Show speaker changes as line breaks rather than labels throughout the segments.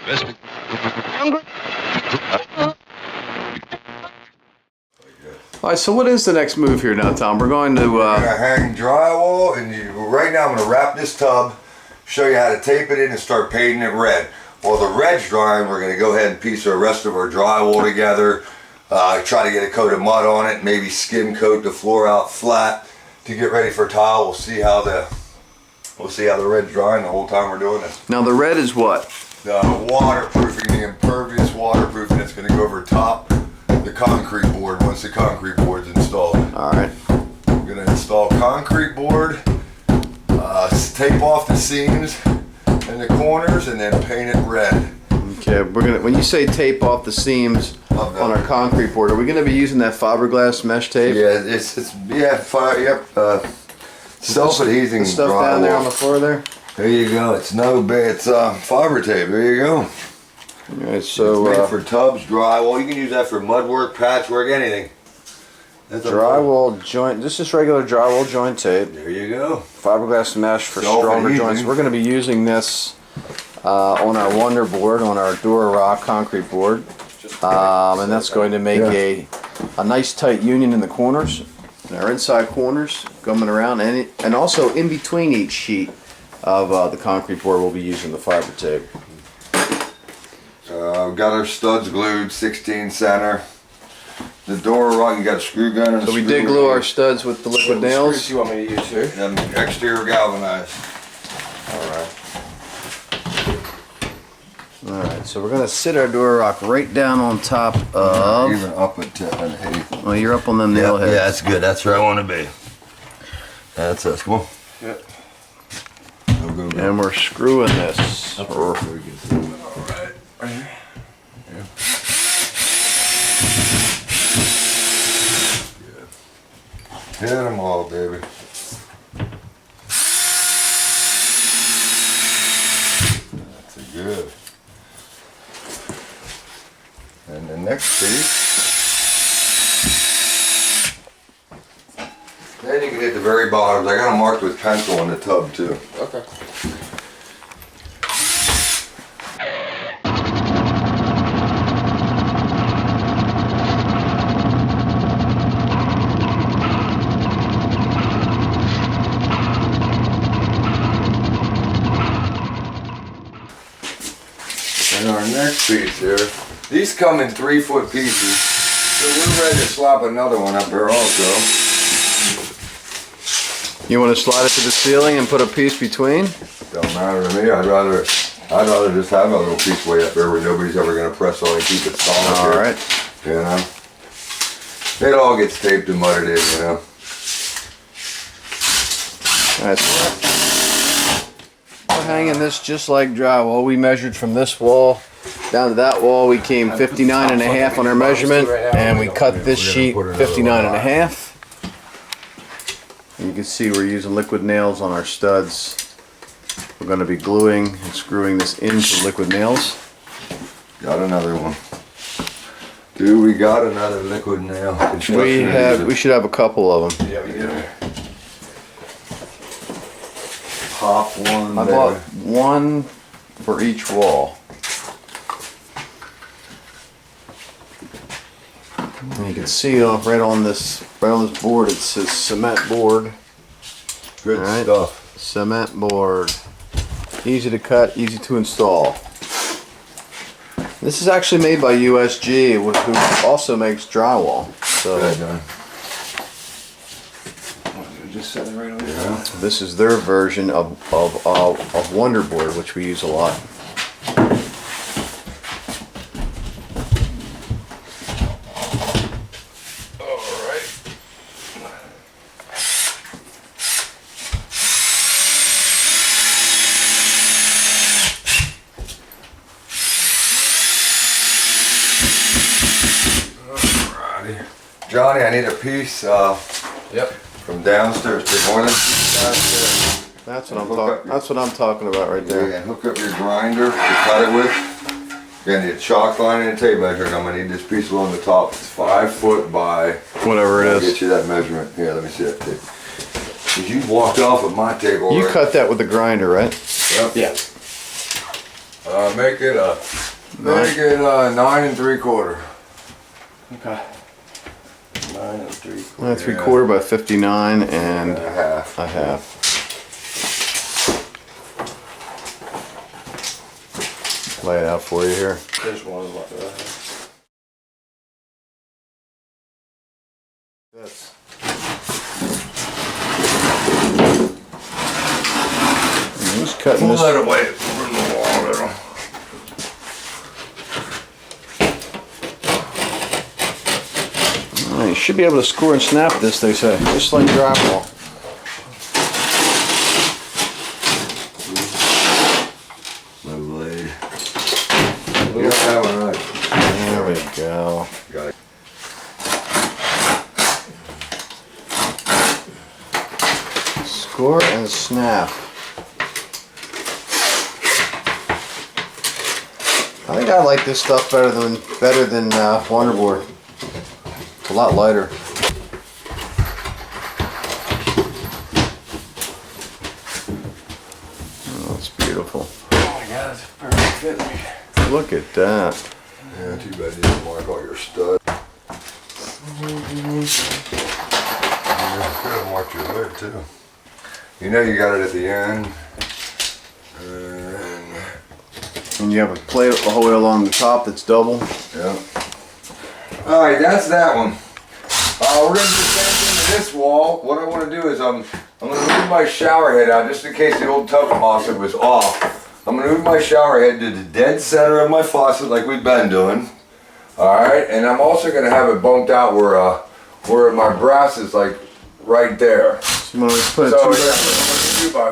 All right, so what is the next move here now, Tom? We're going to
hang drywall, and right now I'm going to wrap this tub, show you how to tape it in and start painting it red. While the red's drying, we're going to go ahead and piece the rest of our drywall together, try to get a coat of mud on it, maybe skim coat the floor out flat to get ready for tile. We'll see how the red's drying the whole time we're doing this.
Now the red is what?
The waterproofing, the impervious waterproofing that's going to go over top the concrete board once the concrete board's installed.
All right.
I'm going to install concrete board, tape off the seams and the corners, and then paint it red.
Okay, when you say tape off the seams on our concrete board, are we going to be using that fiberglass mesh tape?
Yeah, self-adhesing
stuff
drywall
down there on the floor there.
There you go. It's no bad. It's fiber tape. There you go.
All right, so
it's made for tubs, drywall. You can use that for mud work, patchwork, anything. That's
drywall joint. This is regular drywall joint tape.
There you go.
Fiberglass mesh for stronger joints. We're going to be using this on our Wonder board, on our Dura Rock concrete board, and that's going to make a nice tight union in the corners, in our inside corners, coming around, and also in between each sheet of the concrete board, we'll be using the fiber tape.
We've got our studs glued, 16 center. The Dura Rock, you got a screw gun and
so we did glue our studs with the liquid nails.
Screws you want me to use here?
Them exterior galvanized.
Alright, so we're going to sit our Dura Rock right down on top of...
Even up at 10.
Well, you're up on them nail heads.
Yeah, that's good. That's where I want to be. That's us. Come on.
Yep.
Go.
And we're screwing this.
Alright.
Right here.
Yeah. Hit them all, baby. That's good. And the next piece. Then you can hit the very bottoms. I got them marked with pencil in the tub too.
Okay.
And our next piece here, these come in 3-foot pieces, so we're ready to slap another one up there also.
You want to slide it to the ceiling and put a piece between?
Don't matter to me. I'd rather just have a little piece way up there where nobody's ever going to press on and keep it solid.
All right.
You know, it all gets taped and mudded in. You know.
That's right. We're hanging this just like drywall. We measured from this wall down to that wall. We came 59.5 on our measurement, and we cut this sheet 59.5. You can see we're using liquid nails on our studs. We're going to be gluing and screwing this into liquid nails.
Got another one. Dude, we got another liquid nail.
We should have a couple of them.
Yeah, we do. Pop one.
I bought one for each wall. And you can see right on this board it says cement board.
Good
right.
stuff.
Cement board. Easy to cut, easy to install. This is actually made by USG, who also makes drywall. So
Just set it right over there.
Yeah.
this is their version of Wonder board, which we use a lot.
Johnny, I need a piece
Yep.
from downstairs. Good morning.
That's what I'm talking about right there.
Yeah, hook up your grinder to cut it with. You're gonna need a chalk line and a tape measure, and I'm gonna need this piece along the top. It's 5 foot by
Whatever it
I'll
is.
get you that measurement. Here, let me see that tape. Cause you walked off of my table.
You
already.
cut that with the grinder, right?
Yep.
Yeah.
Make it 9 3/4.
Okay. 9 3/4.
9 3/4 by 59 and
A half.
a half. Lay it out for you here.
There's one left.
This. Who's cutting
Pull
this?
that away from the wall, little.
You should be able to score and snap this, they say, just like drywall.
My blade. You got that one right.
There we go.
Got it.
Score and snap. I think I like this stuff better than Wonderboard. It's a lot lighter. Oh, it's beautiful.
Oh my god, it's perfect fit me.
Look at that.
Yeah, too bad you didn't mark all your studs. Yeah, could have marked your lid too. You know you got it at the end.
And you have a plate the whole way along the top that's double.
Yeah. Alright, that's that one. We're going to do the same thing to this wall. What I want to do is I'm going to move my shower head out just in case the old tub faucet was off. I'm going to move my shower head to the dead center of my faucet like we've been doing. Alright, and I'm also going to have it bumped out where my brass is like right there.
So you want to put it
So
two
yeah, I'm going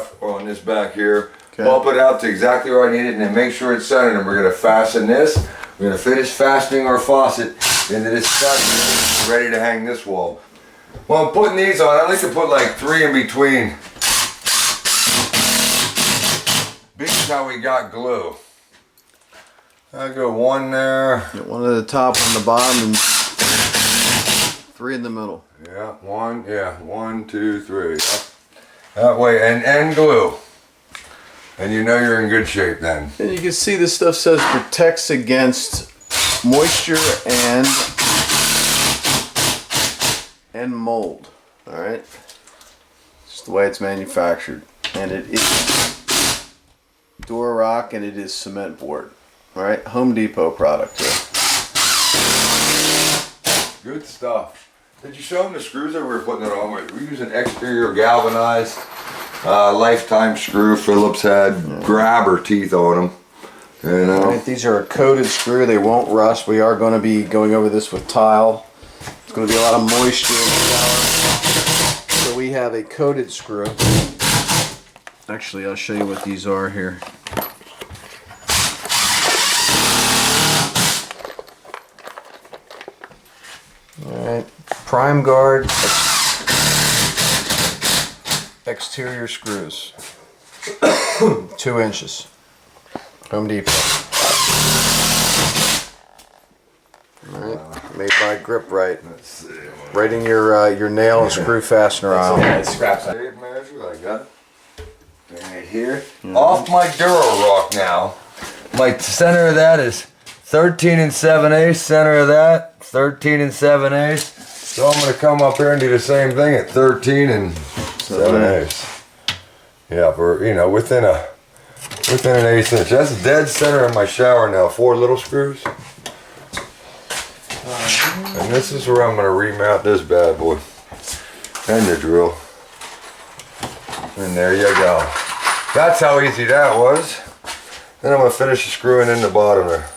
to 2x4 on this back here.
Okay.
Bump it out to exactly where I need it and then make sure it's centered, and we're going to fasten this. We're going to finish fastening our faucet into this stud, ready to hang this wall. Well, I'm putting these on. I like to put like 3 in between. This is how we got glue. I go 1 there.
Get one at the top, one at the bottom, and 3 in the middle.
Yeah, 1, yeah, 1, 2, 3. Yep. That way, and glue. And you know you're in good shape then.
And you can see this stuff says protects against moisture and mold. All right, just the way it's manufactured, and it is Durarock, and it is cement board. All right, Home Depot product here.
Good stuff. Did you show them the screws that we were putting it on with? We're using exterior galvanized lifetime screw. Phillips had grabber teeth on them. You know.
All right, these are a coated screw. They won't rust. We are going to be going over this with tile. It's going to be a lot of moisture in the shower. So we have a coated screw. Actually, I'll show you what these are here. Alright, Prime Guard exterior screws. 2 inches. Home Depot. Alright, made by Grip Right.
Let's see.
Right in your nail and screw fastener aisle.
Yeah, it scraps that.
Tape measure, I got it. Right here. Off my Durarock now. My center of that is 13 7/8. Center of that 13 7/8. So I'm going to come up here and do the same thing at 13 7/8. Yeah, for within an 1/8 inch. That's dead center of my shower now. 4 little screws. And this is where I'm going to remount this bad boy. And the drill. And there you go. That's how easy that was. Then I'm going to finish screwing in the bottom there.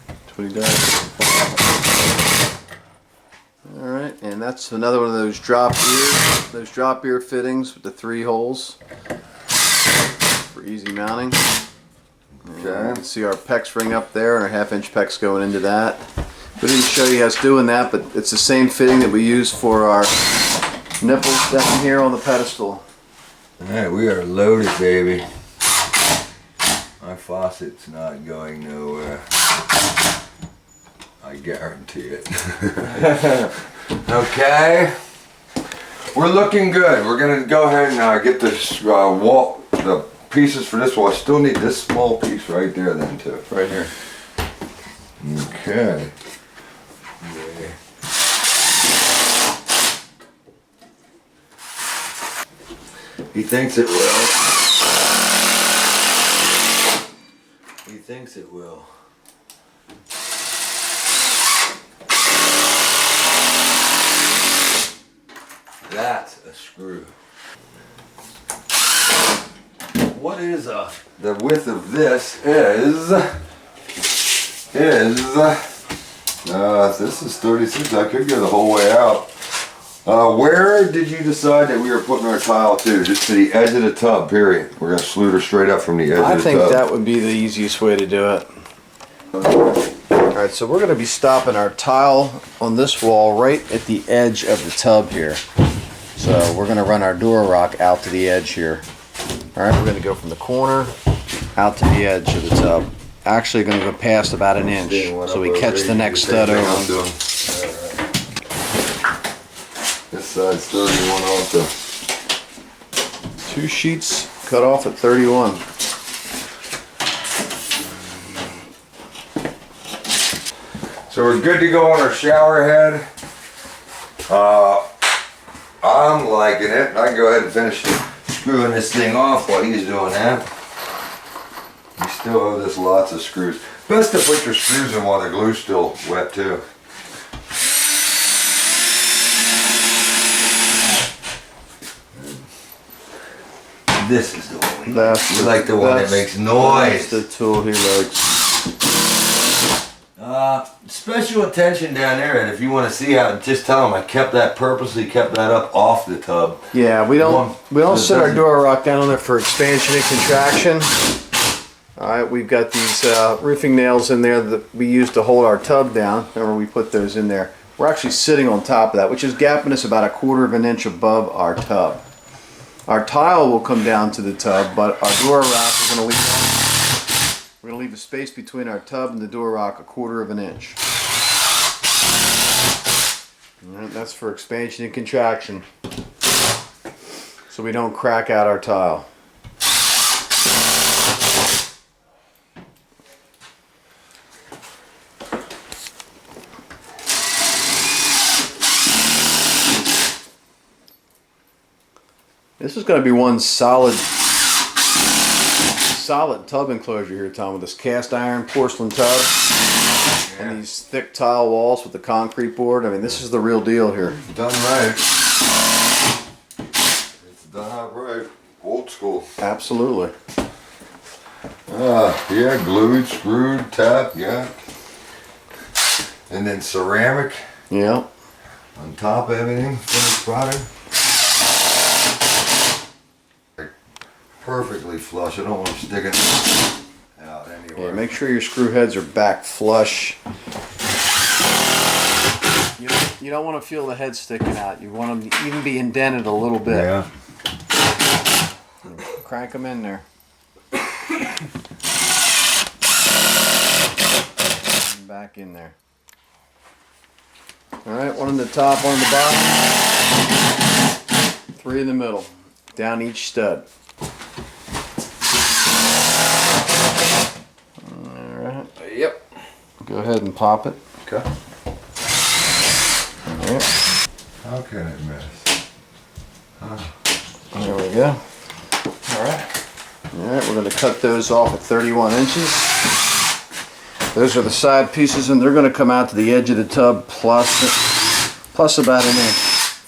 That's what he does. Alright, and that's another one of those drop ear fittings with the 3 holes for easy mounting. And you can see our PEX ring up there and our 1/2 inch PEX going into that. We didn't show you us doing that, but it's the same fitting that we use for our nipples down here on the pedestal.
Alright, we are loaded, baby. My faucet's not going nowhere. I guarantee it. Okay. We're looking good. We're going to go ahead and get this the pieces for this wall. I still need this small piece right there then too.
Right here.
Okay. He thinks it will. He thinks it will. That's a screw. What is the width of this is this is 36. I could go the whole way out. Where did you decide that we were putting our tile to? Just to the edge of the tub, period. We're gonna sleuter straight up from the edge of the tub.
I think that would be the easiest way to do it. Alright, so we're going to be stopping our tile on this wall right at the edge of the tub here. So we're going to run our door rock out to the edge here. Alright, we're going to go from the corner out to the edge of the tub. Actually going to go past about an inch. So we catch the next stud over.
This side's 31 also.
2 sheets cut off at 31.
So we're good to go on our shower head. I'm liking it. I can go ahead and finish screwing this thing off while he's doing that. You still owe this lots of screws. Best to put your screws in while the glue's still wet too. This is the one. You like the one that makes noise.
That's the tool he likes.
Special attention down there, and if you want to see how, just tell them I purposely kept that up off the tub.
Yeah, we don't set our door rock down on there for expansion and contraction. Alright, we've got these roofing nails in there that we use to hold our tub down. Remember, we put those in there. We're actually sitting on top of that, which is gapping us about 1/4 of an inch above our tub. Our tile will come down to the tub, but our door rock is going to leave a space between our tub and the door rock 1/4 of an inch. Alright, that's for expansion and contraction, so we don't crack out our tile. This is going to be one solid tub enclosure here, Tom, with this cast iron porcelain tub and these thick tile walls with the concrete board. I mean, this is the real deal here.
Done right. It's done up right. Old school.
Absolutely.
Yeah, glued, screwed, tapped, yeah. And then ceramic.
Yeah.
On top of everything, finished product. Perfectly flush. I don't want to stick it out anywhere.
Yeah, make sure your screw heads are back flush. You don't want to feel the head sticking out. You want them to even be indented a little bit.
Yeah.
Crank them in there. And back in there. Alright, one on the top, one on the bottom. 3 in the middle. Down each stud. Alright.
Yep.
Go ahead and pop it.
Okay.
Alright.
How can it miss?
There we go. Alright. Alright, we're going to cut those off at 31 inches. Those are the side pieces, and they're going to come out to the edge of the tub plus about an inch.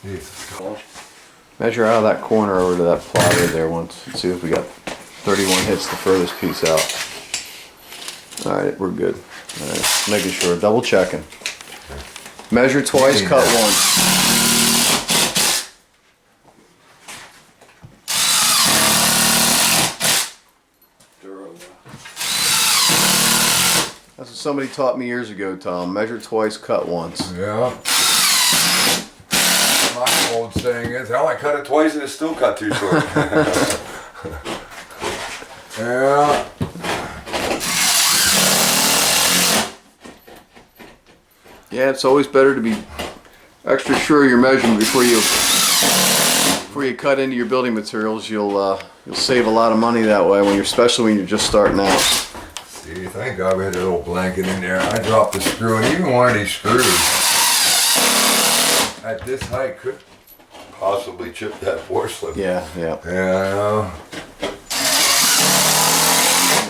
Jesus.
Measure out of that corner over to that plywood there once. Let's see if we got 31 hits the furthest piece out. Alright, we're good. Alright, making sure, double checking. Measure twice, cut once. That's what somebody taught me years ago, Tom. Measure twice, cut once.
Yeah. My old saying is, hell, I cut it twice and it's still cut too short. Yeah.
Yeah, it's always better to be extra sure of your measurement before you before you cut into your building materials, you'll save a lot of money that way when you're, especially when you're just starting out.
See, thank God we had a little blanket in there. I dropped the screw, and even one of these screws at this height could possibly chip that porcelain.
Yeah, yeah.
Yeah, I know.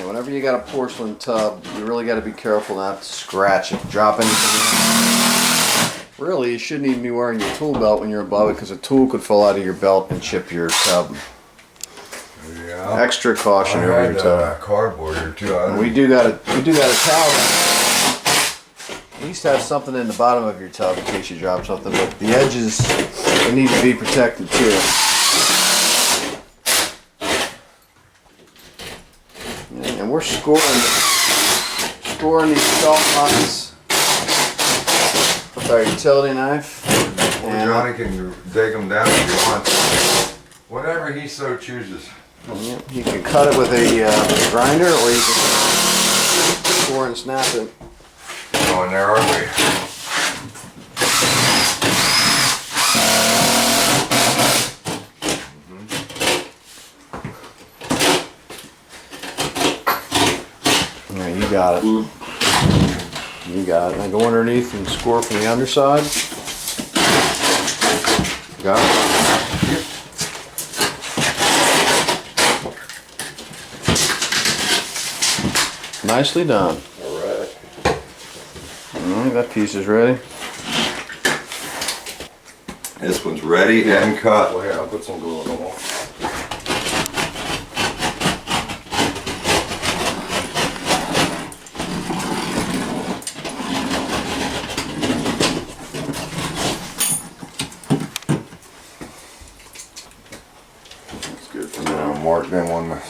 Yeah, whenever you got a porcelain tub, you really got to be careful not to scratch it, drop anything in. Really, you shouldn't even be wearing your tool belt when you're above it, because a tool could fall out of your belt and chip your tub.
Yeah.
Extra caution
I
over
had
your tub.
cardboard here too. I
And we do got a towel. At least have something in the bottom of your tub in case you drop something. But the edges, they need to be protected too. And we're scoring these salt pockets with our utility knife.
Or Johnny can dig them down if he wants. Whatever he so chooses.
You can cut it with a grinder, or you can score and snap it.
Going there, aren't we?
Yeah, you got it. You got it. Now go underneath and score from the underside. Got it? Nicely done.
Alright.
Alright, that piece is ready.
This one's ready and cut.
Well, here, I'll put some glue on the wall.
It's good for now. Mark them on the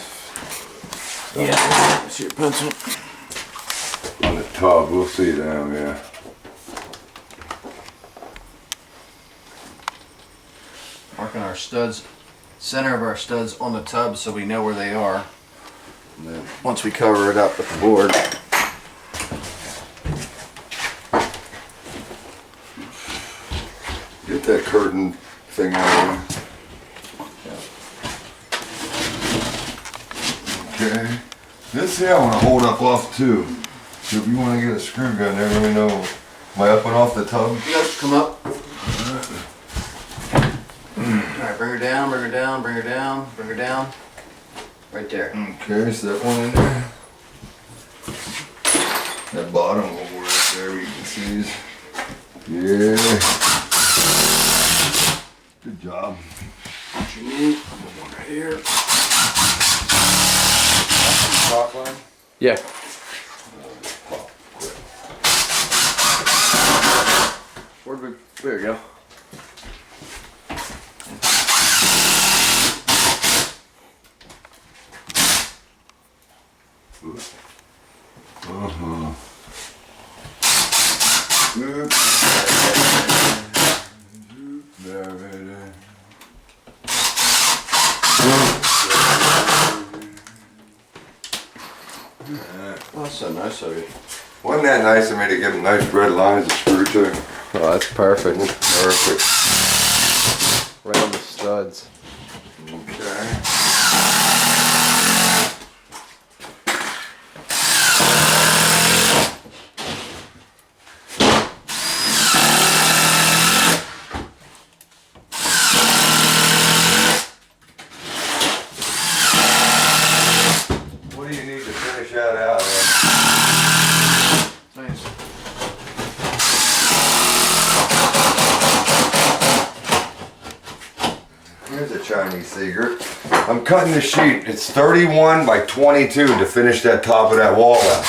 Yeah. See your pencil.
on the tub. We'll see them. Yeah.
Marking our studs, center of our studs on the tub so we know where they are. And then once we cover it up with the board.
Get that curtain thing out of there. Okay. This here I want to hold up off too. So if you want to get a screw gun there, let me know. Am I up and off the tub?
Yep, come up. Alright, bring her down, bring her down, bring her down, bring her down. Right there.
Okay, so that one in there. That bottom one right there, you can see is. Yeah. Good job.
What you need? One right here.
Top line?
Yeah. Where'd we, there you go. That's so nice of you.
Wasn't that nice of me to give them nice red lines to screw to?
Oh, that's perfect.
Perfect.
Right on the studs.
Okay. What do you need to finish that out?
Nice.
Here's a Chinese secret. I'm cutting the sheet. It's 31 by 22 to finish that top of that wall out.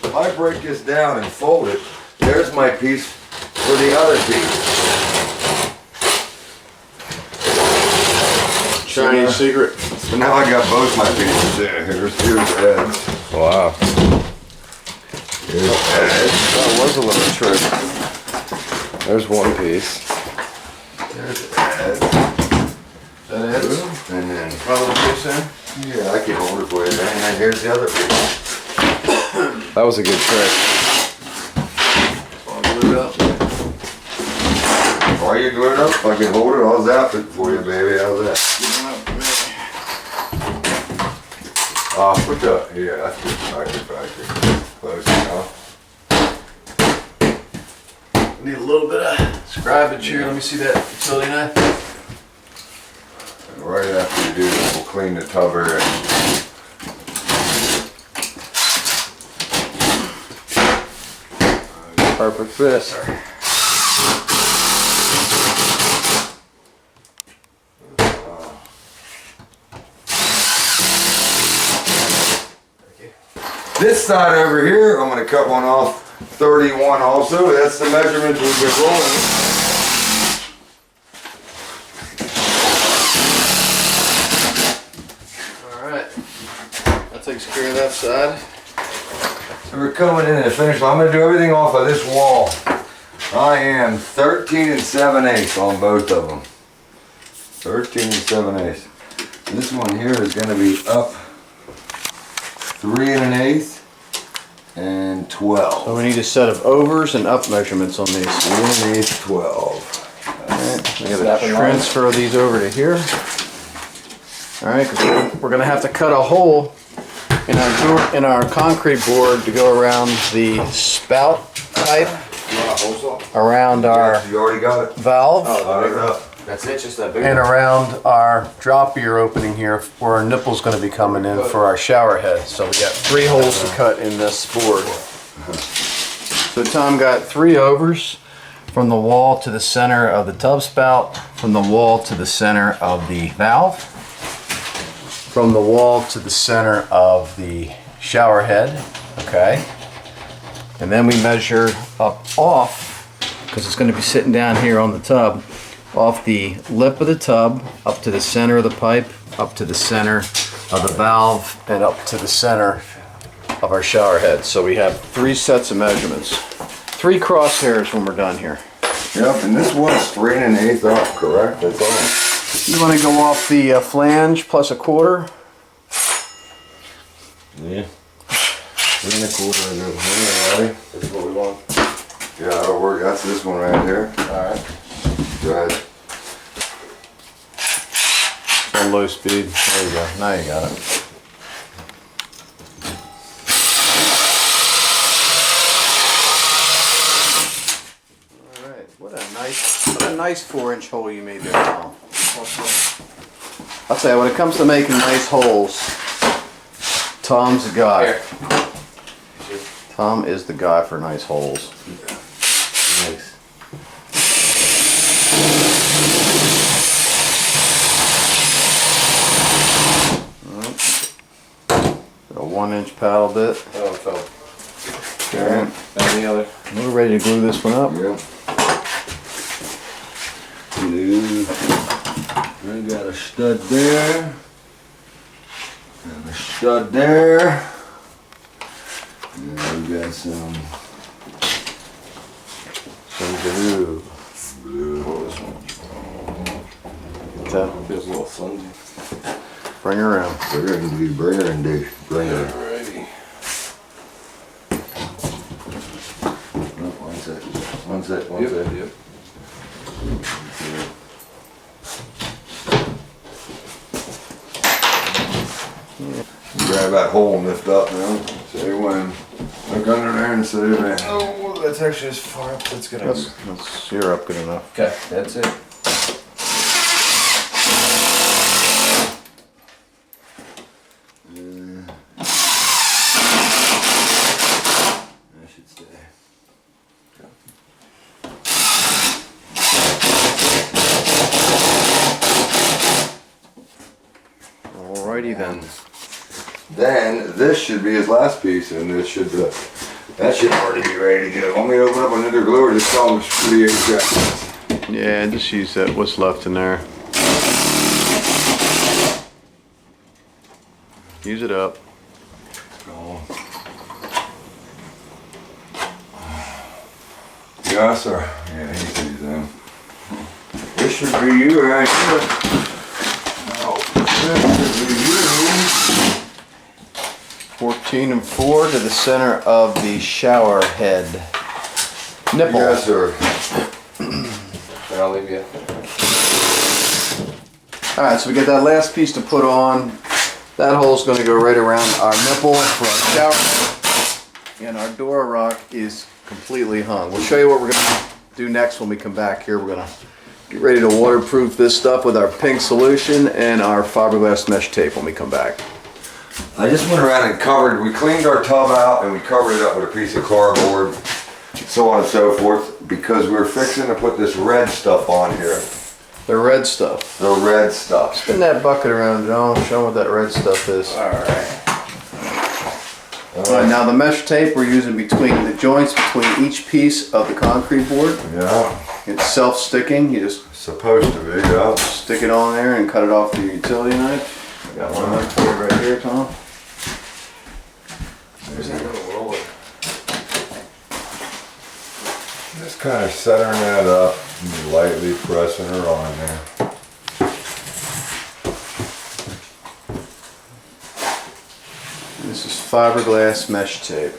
If I break this down and fold it, there's my piece for the other piece.
Chinese secret.
So now I got both my pieces in. Here's the heads.
Wow.
Here's the heads.
That was a little trick. There's one piece.
There's the heads.
That it?
And then,
My little piece there?
yeah, I can hold it for you. And then here's the other piece.
That was a good trick.
All glued up.
Or I While you're doing it up, I can hold it. I'll zap it for you, baby. How's that? Put the, yeah, that's good. Factory. Close enough.
Need a little bit of scribage here. Let me see that utility knife.
And right after you do this, we'll clean the tub area.
Perfect fit.
This side over here, I'm going to cut one off 31 also. That's the measurements we've been rolling.
Alright. That takes care of that side.
So we're coming in to finish. I'm going to do everything off of this wall. I am 13 7/8 on both of them. 13 7/8. This one here is going to be up 3 1/8 and 12.
So we need a set of overs and up measurements on these.
3 1/8, 12.
Alright, we gotta transfer these over to here. Alright, because we're gonna have to cut a hole in our concrete board to go around the spout pipe, around our
You already got it.
valve,
That's it, just that big
and
one.
around our drop ear opening here where our nipple's going to be coming in for our shower head. So we got 3 holes to cut in this board. So Tom got 3 overs from the wall to the center of the tub spout, from the wall to the center of the valve, from the wall to the center of the shower head, okay? And then we measure off, because it's going to be sitting down here on the tub, off the lip of the tub, up to the center of the pipe, up to the center of the valve, and up to the center of our shower head. So we have 3 sets of measurements. 3 crosshairs when we're done here.
Yep, and this one's 3 1/8 up, correct? That's all.
You want to go off the flange plus a quarter?
Yeah. 3 1/4 and ready?
This is what we want.
Yeah, that'll work. That's this one right here.
Alright.
Go ahead.
On low speed. There you go. Now you got it. Alright, what a nice 4-inch hole you made there, Tom. I'll tell you, when it comes to making nice holes, Tom's the guy.
Here.
Tom is the guy for nice holes.
Nice.
A 1-inch paddle bit.
Oh, it fell.
Okay.
And the other.
We're ready to glue this one up.
Yep. I got a stud there. And a stud there. And we got some
Glue.
blue. This one.
What's that?
Feels a little flimsy.
Bring her around.
Bring her and bring her and bring her.
Alrighty.
No, one sec. One sec. One
Yep,
sec.
yep.
Grab that hole and lift up now. Say when. Look under there and say, man.
Oh, that's actually as far up as it's gonna
That's you're up good enough.
Okay, that's it.
That should stay.
Alrighty then.
Then this should be his last piece, and this should that should already be ready to go. Want me to open up another glue or just tell him it's pretty exact?
Yeah, just use that. What's left in there? Use it up.
Yeah, sir. Yeah, he sees them. This should be you right here. No, this should be you.
14 and 4 to the center of the shower head nipple.
Yes, sir.
And I'll believe you.
Alright, so we get that last piece to put on. That hole's going to go right around our nipple for our shower. And our door rock is completely hung. We'll show you what we're going to do next when we come back here. We're going to get ready to waterproof this stuff with our pink solution and our fiberglass mesh tape when we come back.
I just went around and covered, we cleaned our tub out and we covered it up with a piece of cardboard, so on and so forth, because we're fixing to put this red stuff on here.
The red stuff.
The red stuff.
Spin that bucket around, John. Show them what that red stuff is. Alright, now the mesh tape we're using between the joints between each piece of the concrete board.
Yeah.
It's self-sticking. You just
Supposed to be, yeah.
stick it on there and cut it off with your utility knife. I got one of them for you right here, Tom.
There's that little roller.
Just kind of centering that up and lightly pressing her on there.
This is fiberglass mesh tape.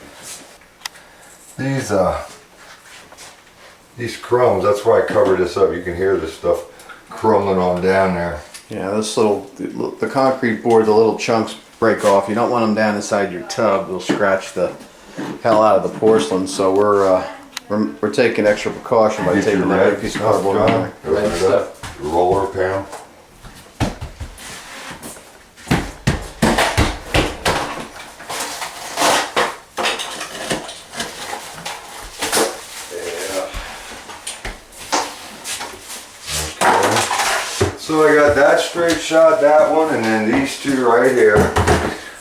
These crumbs, that's why I covered this up. You can hear this stuff crumbling on down there.
Yeah, the concrete board, the little chunks break off. You don't want them down inside your tub. They'll scratch the hell out of the porcelain. So we're taking extra precaution by
Get your
taking that
red
big piece of
stuff,
cardboard
John.
on there.
Open
Red
it
stuff.
up. Roller panel. So I got that straight shot, that one, and then these two right here.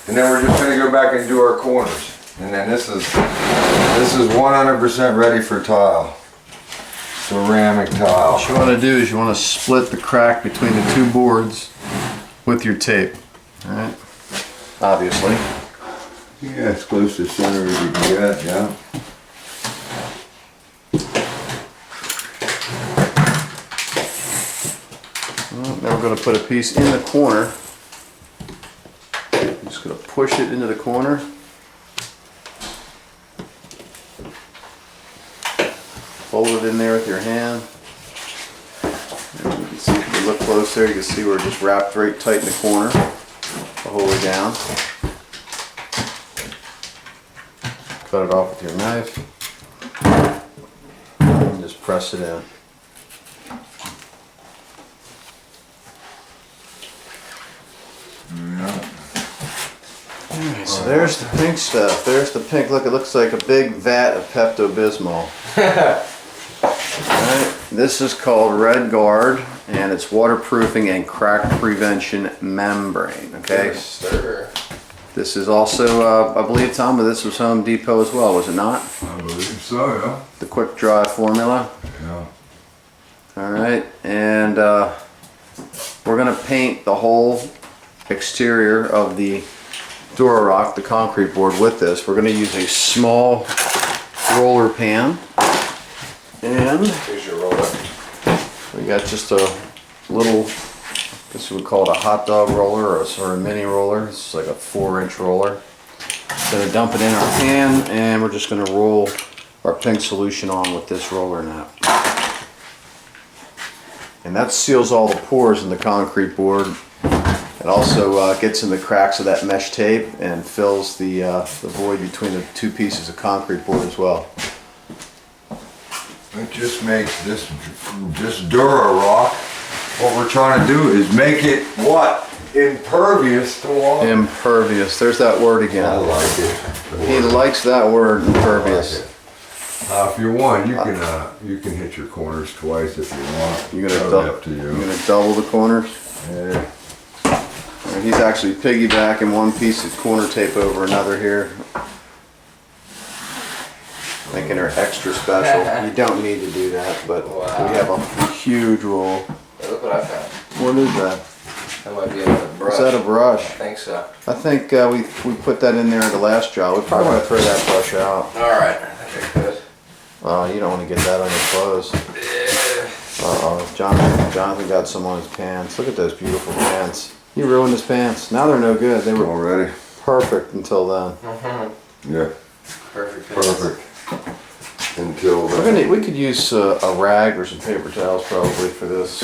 And then we're just gonna go back and do our corners. And then this is 100% ready for tile. Ceramic tile.
What you want to do is you want to split the crack between the two boards with your tape. All right. Obviously.
Yeah, as close to center as you can get, yeah.
Now we're going to put a piece in the corner. I'm just going to push it into the corner. Fold it in there with your hand. And you can see, if you look close there, you can see we're just wrapped right tight in the corner the whole way down. Cut it off with your knife. And just press it in. Alright, so there's the pink stuff. There's the pink. Look, it looks like a big vat of Pepto-Bismol. Alright, this is called Red Guard, and it's waterproofing and crack prevention membrane. Okay.
Stir.
This is also, I believe, Tom, but this was Home Depot as well, was it not?
I believe so, yeah.
The quick dry formula.
Yeah.
Alright, and we're going to paint the whole exterior of the door rock, the concrete board, with this. We're going to use a small roller pan, and
Here's your roller.
we got just a little, I guess you would call it a hot dog roller or a mini roller. It's like a 4-inch roller. Going to dump it in our pan, and we're just going to roll our pink solution on with this roller nap. And that seals all the pores in the concrete board. It also gets in the cracks of that mesh tape and fills the void between the two pieces of concrete board as well.
It just makes this Dura rock, what we're trying to do is make it what? Impervious to water.
Impervious. There's that word
I
again.
like it.
He likes that word, impervious.
If you want, you can hit your corners twice if you want.
You're gonna
Totally up to you.
You're gonna double the corners.
Yeah.
And he's actually piggybacking one piece of corner tape over another here. Making her extra special. You don't need to do that, but
Wow.
we have a huge roll.
Hey, look what I found.
What is that?
That might be another brush.
Is that a brush?
I think so.
I think we put that in there in the last job. We probably want to throw that brush out.
Alright, I think I could.
You don't want to get that on your clothes. Uh-oh, Jonathan got some on his pants. Look at those beautiful pants. He ruined his pants. Now they're no good. They were
Already?
perfect until then.
Yeah.
Perfect.
Perfect. until
We could use a rag or some paper towels probably for this.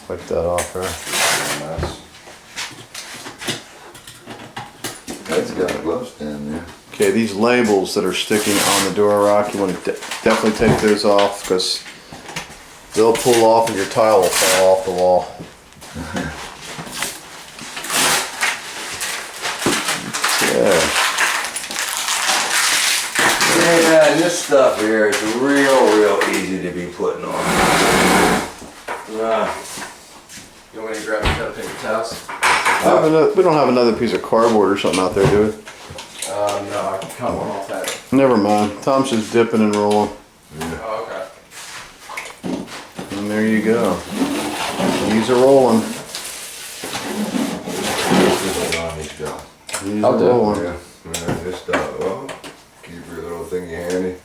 Wipe that off there.
That's got gloves down there.
Okay, these labels that are sticking on the door rock, you want to definitely take those off because they'll pull off and your tile will fall off the wall.
Yeah, and this stuff here is real easy to be putting on.
You want me to grab a set of paper towels?
We don't have another piece of cardboard or something out there, do we?
No, I can cut one off that.
Never mind. Tom's just dipping and rolling.
Oh, okay.
And there you go. These are rolling. These
I'll
are
do it.
rolling.
Yeah, just well, keep your little thingy handy.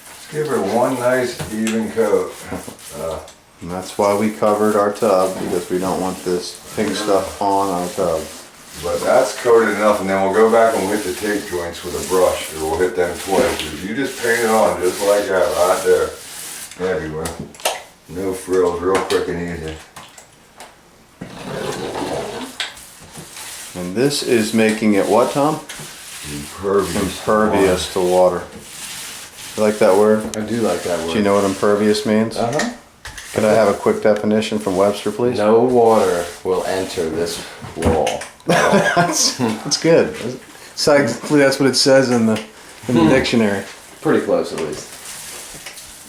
Just give her one nice even coat.
And that's why we covered our tub, because we don't want this pink stuff on our tub.
But that's coated enough, and then we'll go back and we'll hit the tape joints with a brush, or we'll hit them twice. You just paint it on just like that, right there. Everywhere. No frills, real quick and easy.
And this is making it what, Tom?
Impervious.
Impervious to water. You like that word?
I do like that word.
Do you know what impervious means?
Uh-huh.
Could I have a quick definition from Webster, please?
No water will enter this wall.
That's good. Exactly, that's what it says in the dictionary.
Pretty close, at least.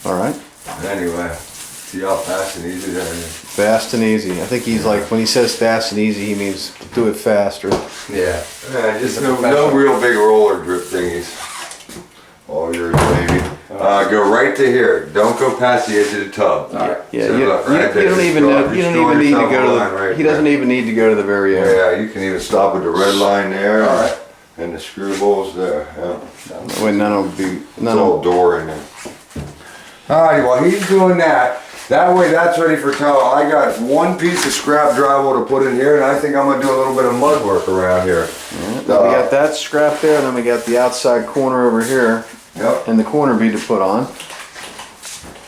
All right.
Anyway, see how fast and easy that is.
Fast and easy. I think he's like, when he says fast and easy, he means do it faster.
Yeah.
Yeah, just no real big roller drip thingies. All yours, baby. Go right to here. Don't go past the edge of the tub.
Alright.
Yeah,
So
you
look, right there.
don't even
Just
know, you don't
draw
even need to
yourself
go
a
to
line
the,
right
he doesn't
there.
even need to go to the very end.
Yeah, you can even stop with the red line there.
Alright.
And the screw holes there. Yeah.
Wait, none will be,
It's
none
all
will,
door in there. Alright, while he's doing that, that way that's ready for tile. I got one piece of scrap drywall to put in here, and I think I'm gonna do a little bit of mud work around here.
we got that scrap there, and then we got the outside corner over here,
Yep.
and the corner bead to put on.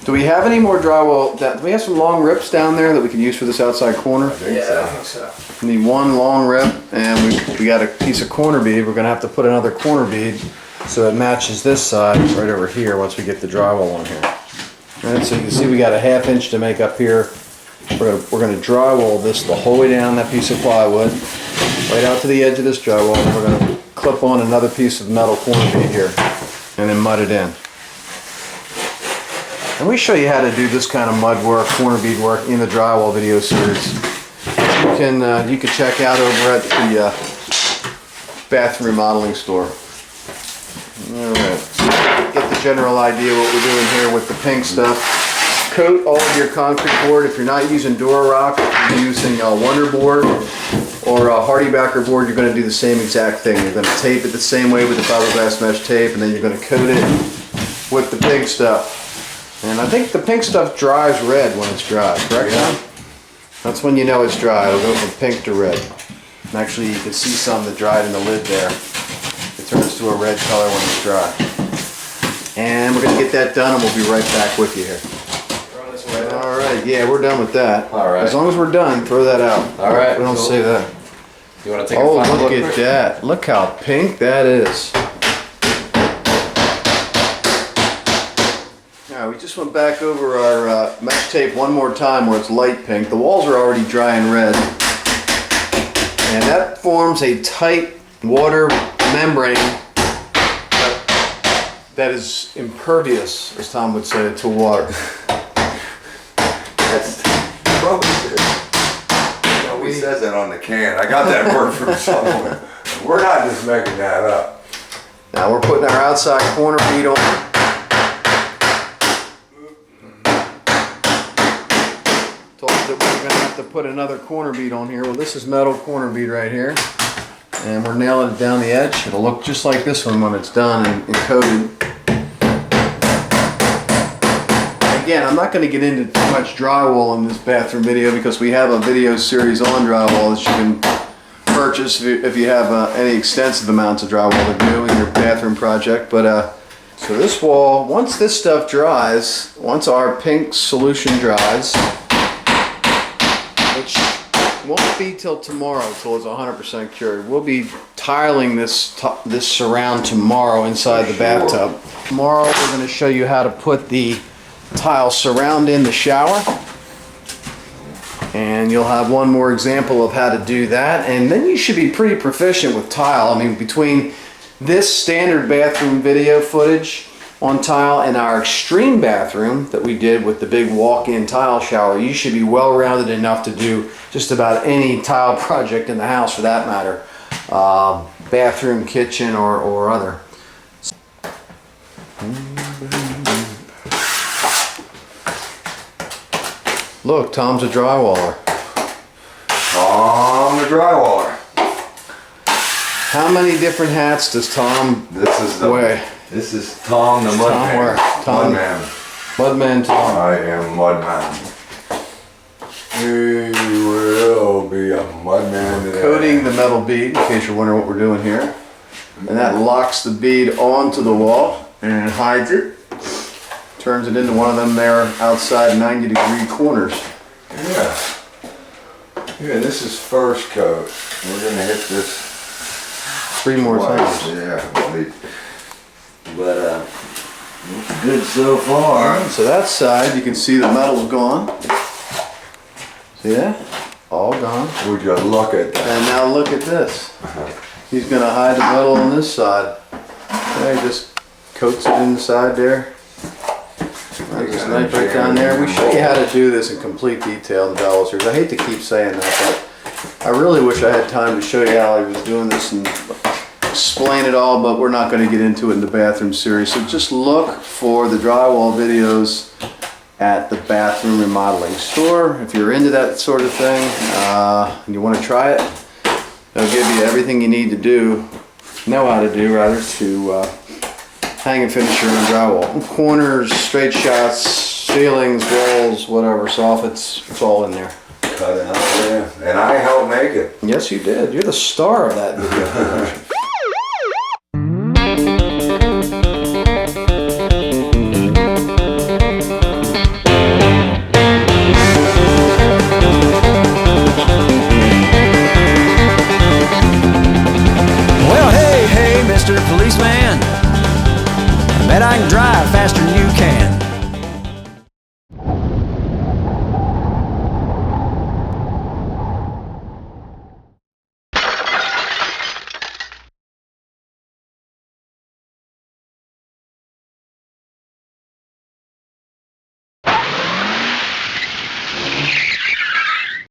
Do we have any more drywall, do we have some long rips down there that we can use for this outside corner?
I think so.
We need one long rip, and we got a piece of corner bead. We're gonna have to put another corner bead so it matches this side right over here once we get the drywall on here. Alright, so you can see we got a 1/2 inch to make up here. We're gonna drywall this the whole way down that piece of plywood, right out to the edge of this drywall, and we're gonna clip on another piece of metal corner bead here, and then mud it in. And we show you how to do this kind of mud work, corner bead work in the drywall video series. You can check out over at the bathroom remodeling store. Alright, get the general idea what we're doing here with the pink stuff. Coat all of your concrete board. If you're not using Dura Rock, if you're using a Wonder Board or a Hardybacker board, you're going to do the same exact thing. You're going to tape it the same way with the fiberglass mesh tape, and then you're going to coat it with the pink stuff. And I think the pink stuff dries red when it's dry, correct?
Yeah.
That's when you know it's dry. It'll go from pink to red. And actually, you can see some that dried in the lid there. It turns to a red color when it's dry. And we're going to get that done, and we'll be right back with you here.
Throw this away.
All right, yeah, we're done with that.
All right.
As long as we're done, throw that out.
All right,
We don't
cool.
say that.
You want to take
Oh,
a final
look
look?
at
Rick?
that. Look how pink that is. Alright, we just went back over our mesh tape one more time where it's light pink. The walls are already dry and red. And that forms a tight water membrane that is impervious, as Tom would say, to water.
That's probably it. He says that on the can. I got that word from someone. We're not just making that up.
Now we're putting our outside corner bead on. Told you that we were going to have to put another corner bead on here. Well, this is metal corner bead right here. And we're nailing it down the edge. It'll look just like this one when it's done and coated. Again, I'm not going to get into too much drywall in this bathroom video because we have a video series on drywall that you can purchase if you have any extensive amounts of drywall to do in your bathroom project. But so this wall, once this stuff dries, once our pink solution dries, which won't be till tomorrow till it's 100% cured. We'll be tiling this surround tomorrow inside the bathtub. Tomorrow we're going to show you how to put the tile surround in the shower. And you'll have one more example of how to do that. And then you should be pretty proficient with tile. I mean, between this standard bathroom video footage on tile and our extreme bathroom that we did with the big walk-in tile shower, you should be well-rounded enough to do just about any tile project in the house for that matter. Bathroom, kitchen, or other. Look, Tom's a drywaller.
Tom the drywaller.
How many different hats does Tom wear?
This is Tom the Mudman.
Tom.
Mudman.
Mudman Tom.
I am Mudman. We will be a Mudman today.
Coating the metal bead, in case you're wondering what we're doing here. And that locks the bead onto the wall and hides it. Turns it into one of them there outside 90-degree corners.
Yeah. Yeah, this is first coat. We're gonna hit this
3 more times.
Yeah, but looks good so far.
So that side, you can see the metal's gone. See that? All gone.
Would you look at that?
And now look at this. He's gonna hide the metal on this side. There, he just coats it inside there. There's a knife right down there. We show you how to do this in complete detail in the Bellers. I hate to keep saying that, but I really wish I had time to show you how I was doing this and explain it all, but we're not going to get into it in the bathroom series. So just look for the drywall videos at the bathroom remodeling store. If you're into that sort of thing and you want to try it, they'll give you everything you need to know how to do to hang and finish your own drywall. Corners, straight shots, ceilings, walls, whatever, soffits, it's all in there.
Cut it out there. And I helped make it.
Yes, you did. You're the star of that video.